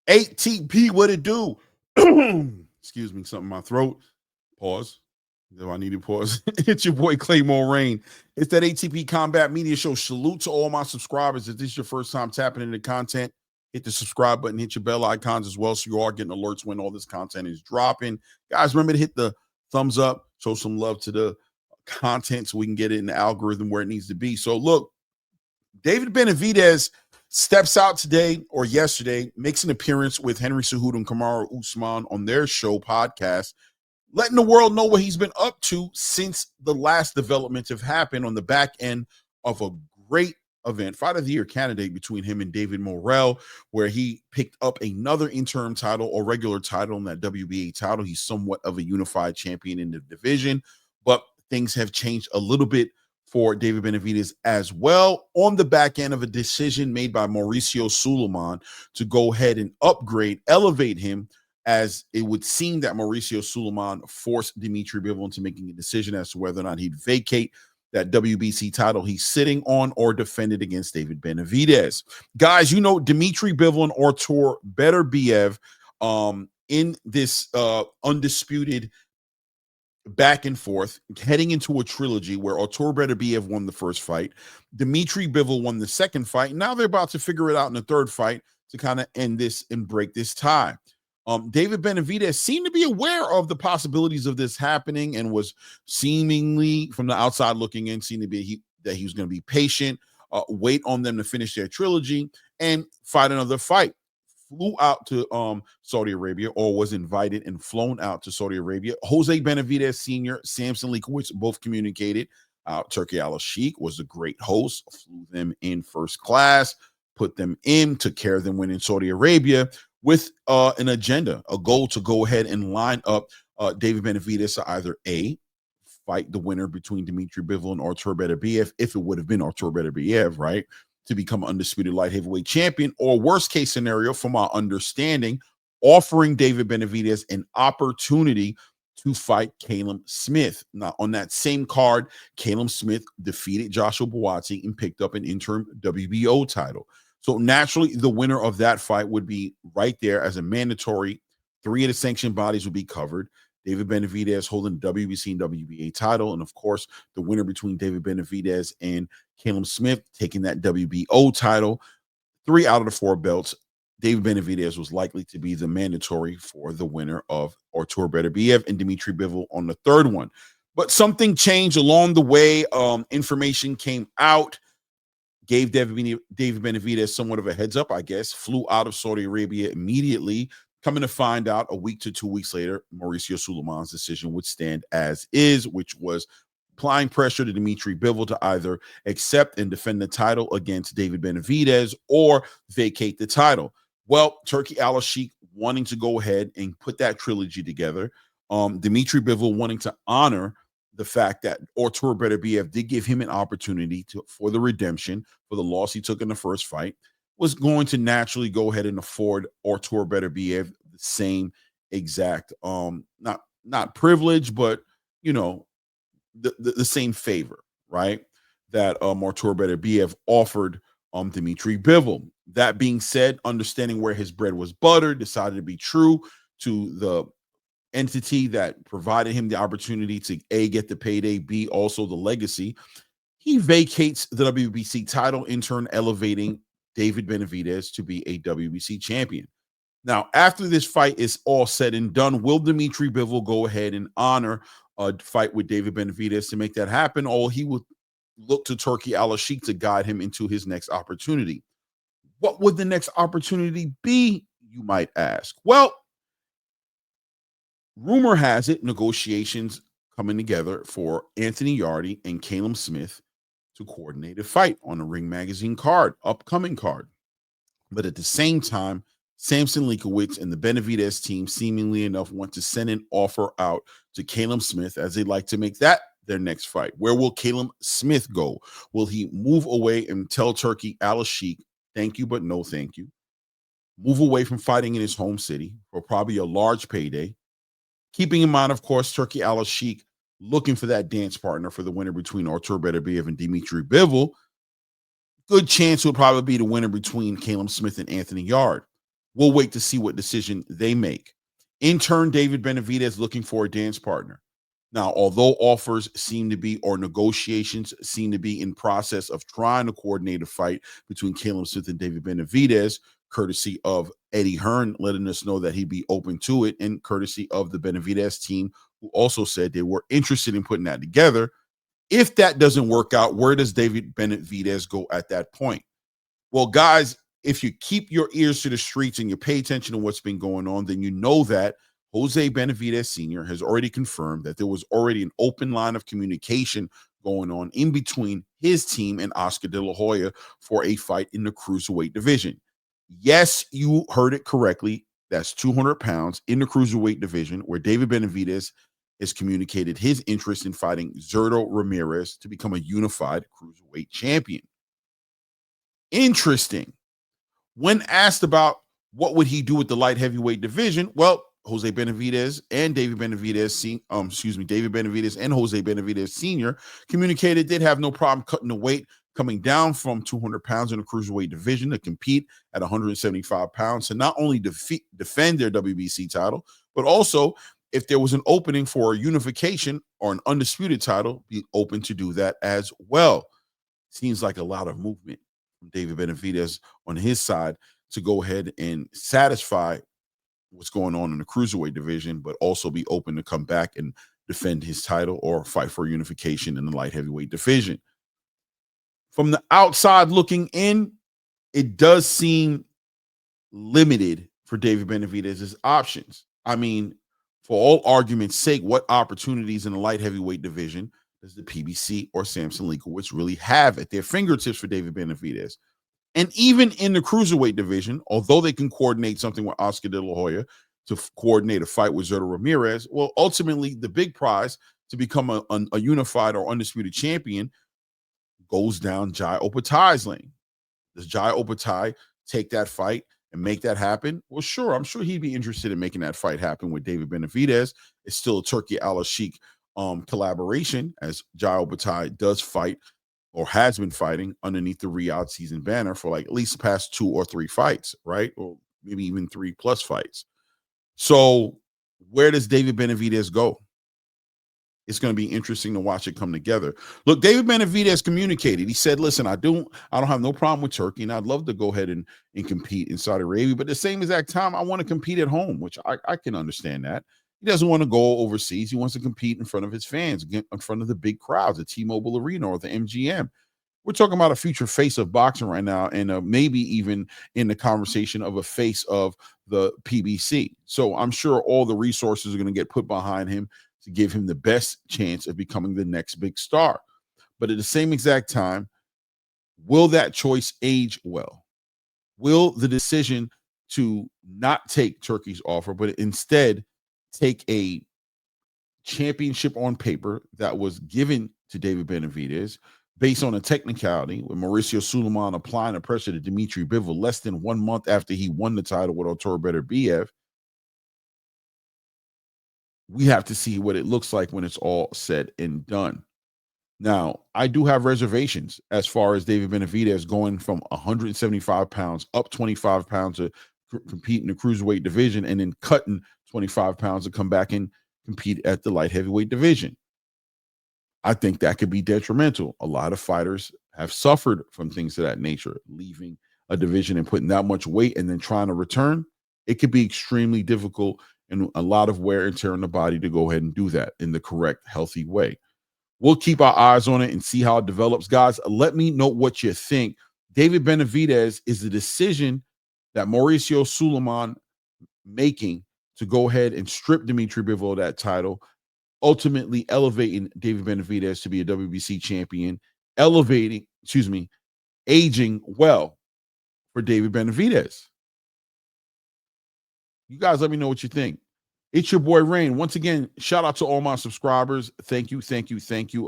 ATP, what it do? Excuse me, something in my throat. Pause. If I need to pause, it's your boy Claymore Rain. It's that ATP Combat Media Show. Salute to all my subscribers. If this is your first time tapping into content, hit the subscribe button, hit your bell icons as well, so you are getting alerts when all this content is dropping. Guys, remember to hit the thumbs up, show some love to the content so we can get it in the algorithm where it needs to be. So look, David Benavidez steps out today or yesterday, makes an appearance with Henry Cejudo and Kamaru Usman on their show podcast, letting the world know what he's been up to since the last developments have happened on the back end of a great event, Fight of the Year candidate between him and David Morrell, where he picked up another interim title or regular title in that WBA title. He's somewhat of a unified champion in the division, but things have changed a little bit for David Benavidez as well on the back end of a decision made by Mauricio Suleiman to go ahead and elevate him, as it would seem that Mauricio Suleiman forced Dimitri Bivol into making a decision as to whether or not he'd vacate that WBC title he's sitting on or defend it against David Benavidez. Guys, you know, Dimitri Bivol and Artur Beterbiev in this undisputed back and forth, heading into a trilogy where Artur Beterbiev won the first fight, Dimitri Bivol won the second fight. Now they're about to figure it out in the third fight to kind of end this and break this tie. David Benavidez seemed to be aware of the possibilities of this happening and was seemingly, from the outside looking in, seemed to be that he was going to be patient, wait on them to finish their trilogy and fight another fight. Flew out to Saudi Arabia, or was invited and flown out to Saudi Arabia. Jose Benavidez Sr., Samson Likowitz both communicated. Turki Al-Sheikh was a great host, flew them in first class, put them in, took care of them when in Saudi Arabia, with an agenda, a goal to go ahead and line up David Benavidez to either A, fight the winner between Dimitri Bivol and Artur Beterbiev, if it would have been Artur Beterbiev, right, to become undisputed light heavyweight champion, or worst case scenario, from our understanding, offering David Benavidez an opportunity to fight Caleb Smith. Now, on that same card, Caleb Smith defeated Joshua Buatsi and picked up an interim WBO title. So naturally, the winner of that fight would be right there as a mandatory. 3 of the sanctioned bodies would be covered. David Benavidez holding the WBC and WBA title. And of course, the winner between David Benavidez and Caleb Smith taking that WBO title. 3 out of the 4 belts, David Benavidez was likely to be the mandatory for the winner of Artur Beterbiev and Dimitri Bivol on the third one. But something changed along the way. Information came out, gave David Benavidez somewhat of a heads up, I guess, flew out of Saudi Arabia immediately, coming to find out a week to 2 weeks later, Mauricio Suleiman's decision would stand as is, which was applying pressure to Dimitri Bivol to either accept and defend the title against David Benavidez or vacate the title. Well, Turki Al-Sheikh wanting to go ahead and put that trilogy together, Dimitri Bivol wanting to honor the fact that Artur Beterbiev did give him an opportunity for the redemption for the loss he took in the first fight, was going to naturally go ahead and afford Artur Beterbiev the same exact, not privilege, but, you know, the same favor, right, that Artur Beterbiev offered Dimitri Bivol. That being said, understanding where his bread was buttered, decided to be true to the entity that provided him the opportunity to A, get the payday, B, also the legacy. He vacates the WBC title, in turn elevating David Benavidez to be a WBC champion. Now, after this fight is all said and done, will Dimitri Bivol go ahead and honor a fight with David Benavidez to make that happen, or he would look to Turki Al-Sheikh to guide him into his next opportunity? What would the next opportunity be, you might ask? Well, rumor has it negotiations coming together for Anthony Yarde and Caleb Smith to coordinate a fight on a Ring Magazine card, upcoming card. But at the same time, Samson Likowitz and the Benavidez team, seemingly enough, want to send an offer out to Caleb Smith, as they'd like to make that their next fight. Where will Caleb Smith go? Will he move away and tell Turki Al-Sheikh, thank you, but no thank you? Move away from fighting in his home city for probably a large payday. Keeping in mind, of course, Turki Al-Sheikh looking for that dance partner for the winner between Artur Beterbiev and Dimitri Bivol. Good chance it would probably be the winner between Caleb Smith and Anthony Yarde. We'll wait to see what decision they make. In turn, David Benavidez looking for a dance partner. Now, although offers seem to be, or negotiations seem to be in process of trying to coordinate a fight between Caleb Smith and David Benavidez, courtesy of Eddie Hearn letting us know that he'd be open to it, and courtesy of the Benavidez team, who also said they were interested in putting that together. If that doesn't work out, where does David Benavidez go at that point? Well, guys, if you keep your ears to the streets and you pay attention to what's been going on, then you know that Jose Benavidez Sr. has already confirmed that there was already an open line of communication going on in between his team and Oscar De La Hoya for a fight in the cruiserweight division. Yes, you heard it correctly. That's 200 pounds in the cruiserweight division, where David Benavidez has communicated his interest in fighting Zurdo Ramirez to become a unified cruiserweight champion. Interesting. When asked about what would he do with the light heavyweight division, well, Jose Benavidez and David Benavidez, David Benavidez and Jose Benavidez Sr. communicated they'd have no problem cutting the weight, coming down from 200 pounds in the cruiserweight division to compete at 175 pounds to not only defend their WBC title, but also, if there was an opening for a unification or an undisputed title, be open to do that as well. Seems like a lot of movement from David Benavidez on his side to go ahead and satisfy what's going on in the cruiserweight division, but also be open to come back and defend his title or fight for unification in the light heavyweight division. From the outside looking in, it does seem limited for David Benavidez's options. I mean, for all argument's sake, what opportunities in the light heavyweight division does the PBC or Samson Leakowitz really have at their fingertips for David Benavidez? And even in the cruiserweight division, although they can coordinate something with Oscar De La Hoya to coordinate a fight with Zurdo Ramirez, well, ultimately the big prize to become a unified or undisputed champion goes down Jai Opatai's lane. Does Jai Opatai take that fight and make that happen? Well, sure. I'm sure he'd be interested in making that fight happen with David Benavidez. It's still a Turkey Al Sheikh collaboration, as Jai Opatai does fight or has been fighting underneath the Riyadh season banner for like at least the past 2 or 3 fights, right? Or maybe even 3+ fights. So where does David Benavidez go? It's going to be interesting to watch it come together. Look, David Benavidez communicated. He said, listen, I don't have no problem with Turkey, and I'd love to go ahead and compete in Saudi Arabia. But at the same exact time, I want to compete at home, which I can understand that. He doesn't want to go overseas. He wants to compete in front of his fans, in front of the big crowds at T-Mobile Arena or the MGM. We're talking about a future face of boxing right now, and maybe even in the conversation of a face of the PBC. So I'm sure all the resources are going to get put behind him to give him the best chance of becoming the next big star. But at the same exact time, will that choice age well? Will the decision to not take Turkey's offer, but instead take a championship on paper that was given to David Benavidez based on a technicality, with Mauricio Sulaiman applying the pressure to Dmitry Bivol less than 1 month after he won the title with Artur Beterbiev? We have to see what it looks like when it's all said and done. Now, I do have reservations as far as David Benavidez going from 175 pounds up 25 pounds to compete in the cruiserweight division, and then cutting 25 pounds to come back and compete at the light heavyweight division. I think that could be detrimental. A lot of fighters have suffered from things of that nature, leaving a division and putting that much weight and then trying to return. It could be extremely difficult and a lot of wear and tear on the body to go ahead and do that in the correct, healthy way. We'll keep our eyes on it and see how it develops. Guys, let me know what you think. David Benavidez is the decision that Mauricio Sulaiman making to go ahead and strip Dmitry Bivol of that title, ultimately elevating David Benavidez to be a WBC champion, aging well for David Benavidez. You guys let me know what you think. It's your boy Rain. Once again, shout out to all my subscribers. Thank you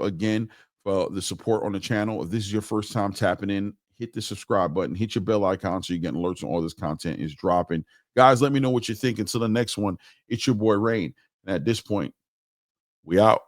again for the support on the channel. If this is your first time tapping in, hit the subscribe button, hit your bell icon so you get alerts when all this content is dropping. Guys, let me know what you think. Until the next one, it's your boy Rain. And at this point, we out.